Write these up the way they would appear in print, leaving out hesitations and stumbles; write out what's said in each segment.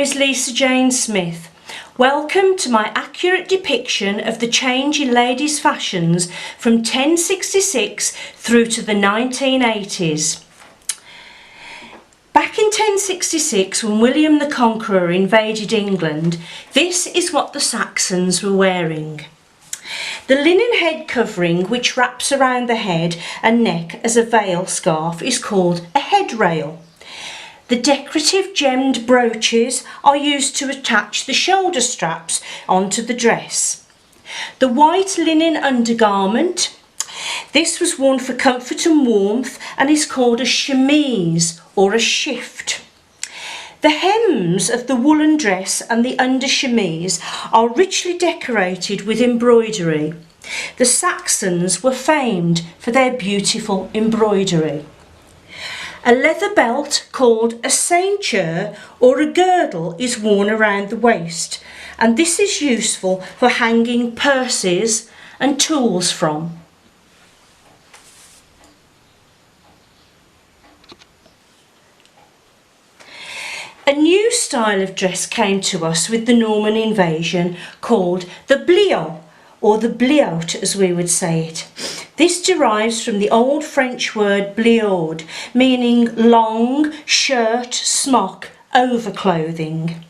is Lisa Jayne Smith. Welcome to my accurate depiction of the change in ladies' fashions from 1066 through to the 1980s. Back in 1066, when William the Conqueror invaded England, this is what the Saxons were wearing. The linen head covering, which wraps around the head and neck as a veil scarf, is called a head rail. The decorative gemmed brooches are used to attach the shoulder straps onto the dress. The white linen undergarment, this was worn for comfort and warmth and is called a chemise or a shift. The hems of the woolen dress and the under chemise are richly decorated with embroidery. The Saxons were famed for their beautiful embroidery. A leather belt called a ceinture or a girdle is worn around the waist, and this is useful for hanging purses and tools from. A new style of dress came to us with the Norman invasion called the bliaut, or the bliout as we would say it. This derives from the old French word bliaud, meaning long shirt, smock, overclothing.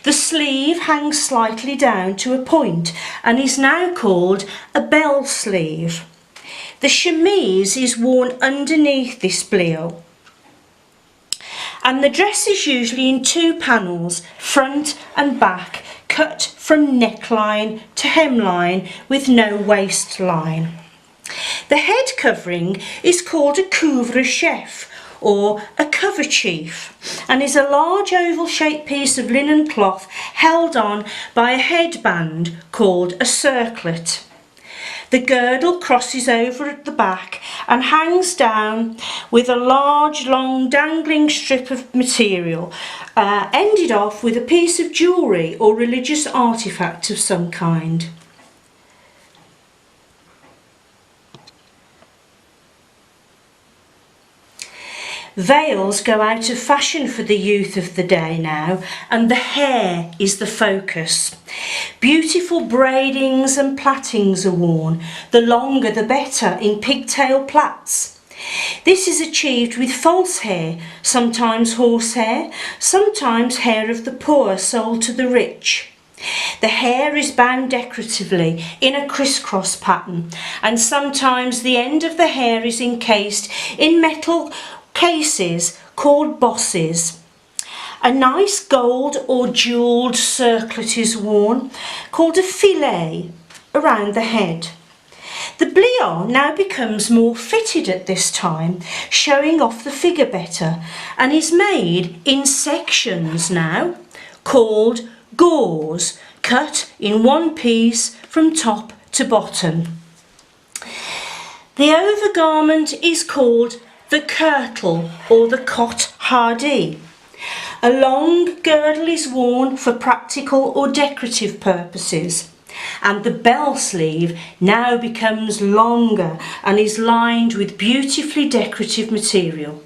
The sleeve hangs slightly down to a point and is now called a bell sleeve. The chemise is worn underneath this bliaut, and the dress is usually in two panels, front and back, cut from neckline to hemline with no waistline. The head covering is called a couvre-chef or a coverchief and is a large oval shaped piece of linen cloth held on by a headband called a circlet. The girdle crosses over at the back and hangs down with a large, long, dangling strip of material, ended off with a piece of jewellery or religious artefact of some kind. Veils go out of fashion for the youth of the day now, and the hair is the focus. Beautiful braidings and plaitings are worn, the longer the better, in pigtail plaits. This is achieved with false hair, sometimes horsehair, sometimes hair of the poor sold to the rich. The hair is bound decoratively in a crisscross pattern, and sometimes the end of the hair is encased in metal cases called bosses. A nice gold or jewelled circlet is worn, called a fillet, around the head. The bliaut now becomes more fitted at this time, showing off the figure better, and is made in sections now, called gauze, cut in one piece from top to bottom. The overgarment is called the kirtle or the cotte hardie. A long girdle is worn for practical or decorative purposes, and the bell sleeve now becomes longer and is lined with beautifully decorative material.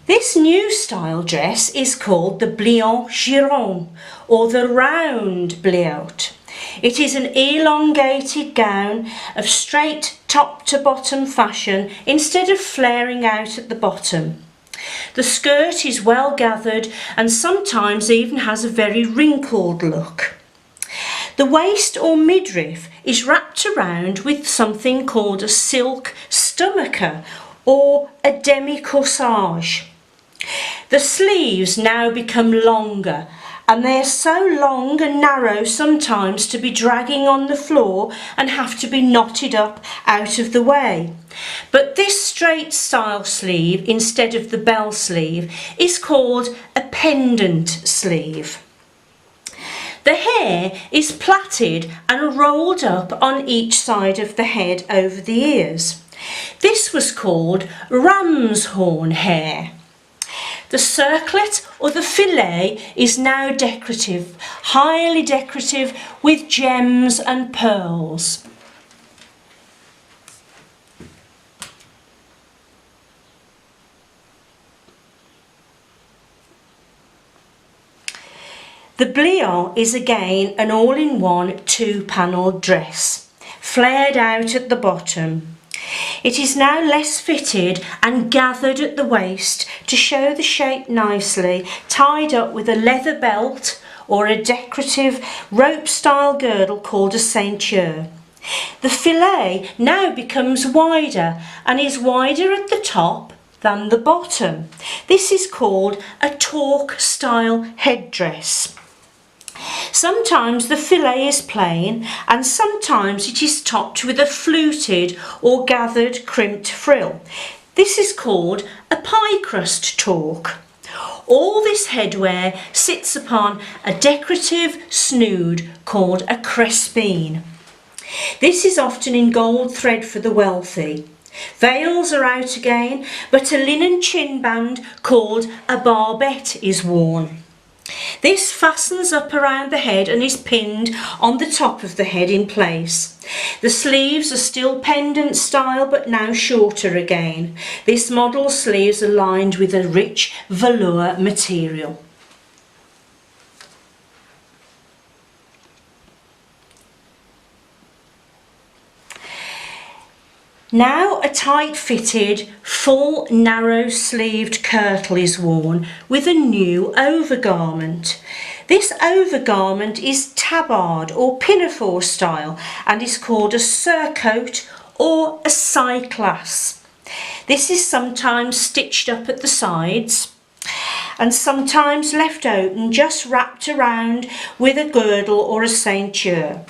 This new style dress is called the bliaut giron or the round bliaut. It is an elongated gown of straight top to bottom fashion instead of flaring out at the bottom. The skirt is well gathered and sometimes even has a very wrinkled look. The waist or midriff is wrapped around with something called a silk stomacher or a demi-corsage. The sleeves now become longer, and they are so long and narrow sometimes to be dragging on the floor and have to be knotted up out of the way. But this straight style sleeve instead of the bell sleeve is called a pendant sleeve. The hair is plaited and rolled up on each side of the head over the ears. This was called ram's horn hair. The circlet or the fillet is now decorative, highly decorative with gems and pearls. The bliant is again an all-in-one two-panelled dress, flared out at the bottom. It is now less fitted and gathered at the waist to show the shape nicely, tied up with a leather belt or a decorative rope-style girdle called a ceinture. The fillet now becomes wider and is wider at the top than the bottom. This is called a torque-style headdress. Sometimes the fillet is plain and sometimes it is topped with a fluted or gathered crimped frill. This is called a pie crust torque. All this headwear sits upon a decorative snood called a crespine. This is often in gold thread for the wealthy. Veils are out again, but a linen chin band called a barbette is worn. This fastens up around the head and is pinned on the top of the head in place. The sleeves are still pendant style but now shorter again. This model's sleeves are lined with a rich velour material. Now a tight-fitted, full, narrow-sleeved kirtle is worn with a new overgarment. This overgarment is tabard or pinafore style and is called a surcoat or a cyclas. This is sometimes stitched up at the sides and sometimes left open, just wrapped around with a girdle or a ceinture.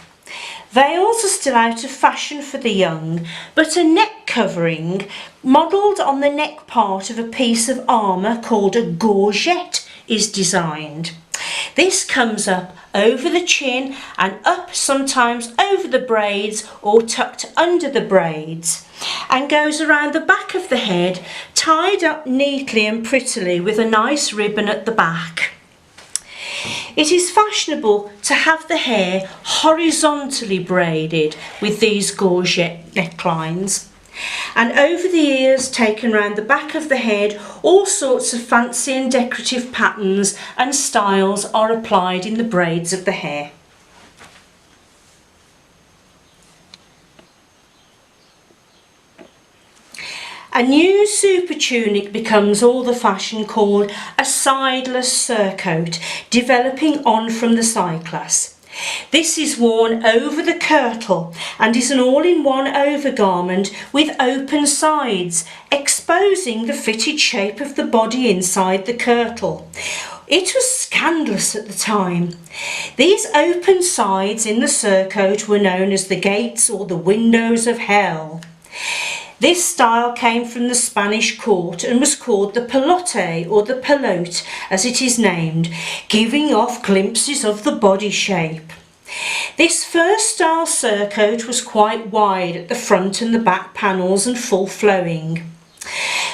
Veils are still out of fashion for the young, but a neck covering modelled on the neck part of a piece of armour called a gorget is designed. This comes up over the chin and up sometimes over the braids or tucked under the braids and goes around the back of the head, tied up neatly and prettily with a nice ribbon at the back. It is fashionable to have the hair horizontally braided with these gorget necklines, and over the ears taken round the back of the head. All sorts of fancy and decorative patterns and styles are applied in the braids of the hair. A new super tunic becomes all the fashion, called a sideless surcoat, developing on from the cyclas. This is worn over the kirtle and is an all-in-one overgarment with open sides, exposing the fitted shape of the body inside the kirtle. It was scandalous at the time. These open sides in the surcoat were known as the gates or the windows of hell. This style came from the Spanish court and was called the pelote or the pelote as it is named, giving off glimpses of the body shape. This first style surcoat was quite wide at the front and the back panels and full flowing.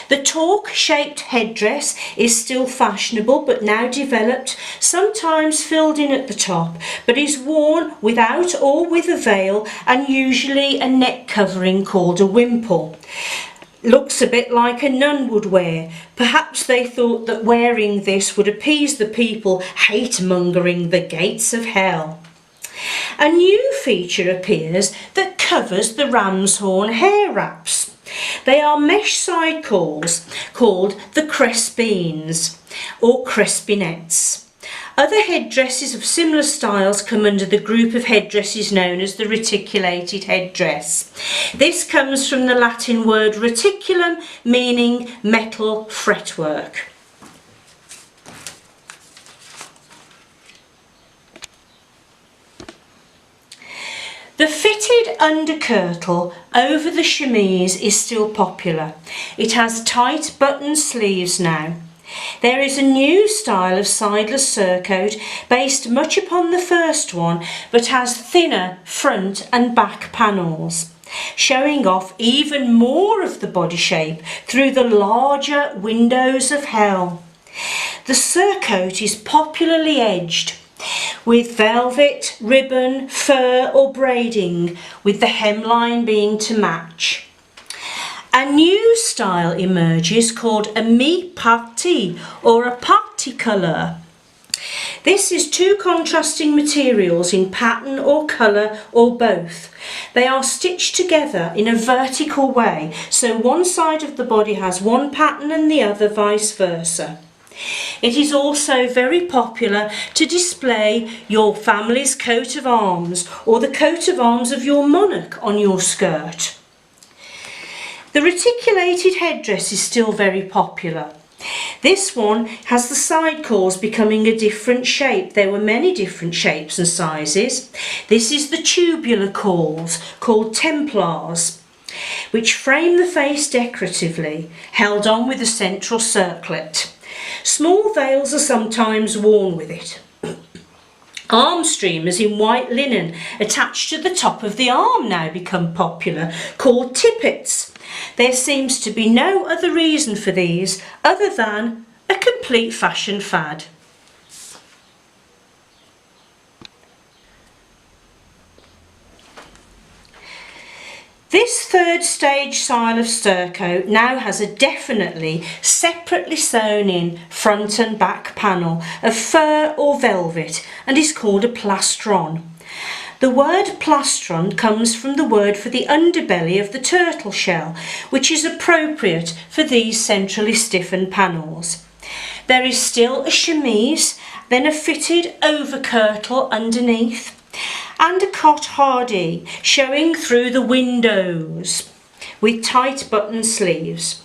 The torque-shaped headdress is still fashionable but now developed, sometimes filled in at the top, but is worn without or with a veil and usually a neck covering called a wimple. Looks a bit like a nun would wear. Perhaps they thought that wearing this would appease the people hate-mongering the gates of hell. A new feature appears that covers the ram's horn hair wraps. They are mesh side calls called the crespines or crespinettes. Other headdresses of similar styles come under the group of headdresses known as the reticulated headdress. This comes from the Latin word reticulum, meaning metal fretwork. The fitted underkirtle over the chemise is still popular. It has tight button sleeves now. There is a new style of sideless surcoat based much upon the first one, but has thinner front and back panels, showing off even more of the body shape through the larger windows of hell. The surcoat is popularly edged with velvet, ribbon, fur or braiding, with the hemline being to match. A new style emerges called a mi-parti or a party colour. This is two contrasting materials in pattern or colour or both. They are stitched together in a vertical way, so one side of the body has one pattern and the other vice versa. It is also very popular to display your family's coat of arms or the coat of arms of your monarch on your skirt. The reticulated headdress is still very popular. This one has the side cores becoming a different shape. There were many different shapes and sizes. This is the tubular cores called templars, which frame the face decoratively, held on with a central circlet. Small veils are sometimes worn with it. Arm streamers in white linen attached to the top of the arm now become popular, called tippets. There seems to be no other reason for these other than a complete fashion fad. This third stage style of surcoat now has a definitely separately sewn in front and back panel of fur or velvet and is called a plastron. The word plastron comes from the word for the underbelly of the turtle shell, which is appropriate for these centrally stiffened panels. There is still a chemise, then a fitted overkirtle underneath, and a cotehardie showing through the windows with tight button sleeves.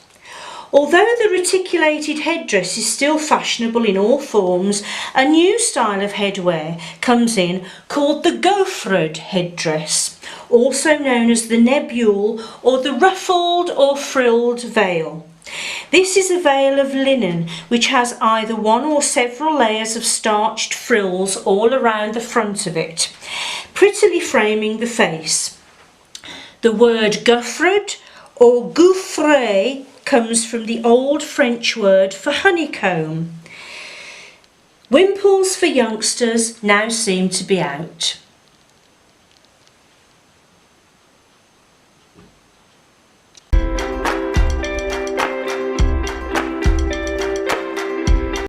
Although the reticulated headdress is still fashionable in all forms, a new style of headwear comes in called the gaufred headdress, also known as the nebule or the ruffled or frilled veil. This is a veil of linen which has either one or several layers of starched frills all around the front of it, prettily framing the face. The word gaufred or gouffre comes from the old French word for honeycomb. Wimples for youngsters now seem to be out.